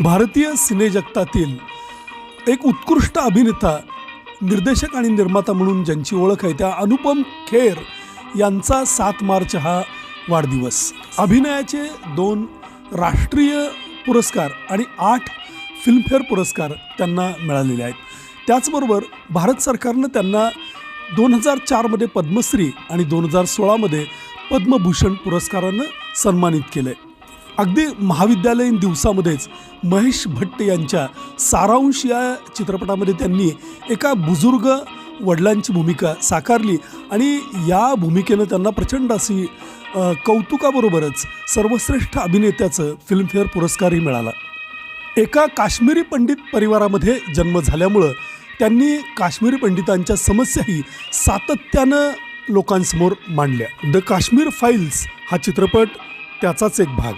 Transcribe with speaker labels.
Speaker 1: भारतीय सिनेजगतातील एक उत्कृष्ट अभिनेता, निर्देशक आणि निर्माता म्हणून ज्यांची ओळख आहे त्या अनुपम खेर यांचा 7 मार्च हा वाढदिवस. अभिनयाचे 2 राष्ट्रीय पुरस्कार आणि 8 फिल्मफेअर पुरस्कार त्यांना मिळालेले आहेत. त्याचबरोबर भारत सरकारनं त्यांना 2004 पद्मश्री आणि 2016 पद्मभूषण पुरस्कारानं सन्मानित केलं आहे. अगदी महाविद्यालयीन दिवसामध्येच महेश भट्ट यांच्या सारांश या चित्रपटामध्ये त्यांनी एका बुजुर्ग वडिलांची भूमिका साकारली आणि या भूमिकेनं त्यांना प्रचंड अशी कौतुकाबरोबरच सर्वश्रेष्ठ अभिनेत्याचं फिल्मफेअर पुरस्कारही मिळाला. एका काश्मीरी पंडित परिवारामध्ये जन्म झाल्यामुळं त्यांनी काश्मीरी पंडितांच्या समस्याही सातत्यानं लोकांसमोर मांडल्या. द काश्मीर फाईल्स हा चित्रपट त्याचाच एक भाग.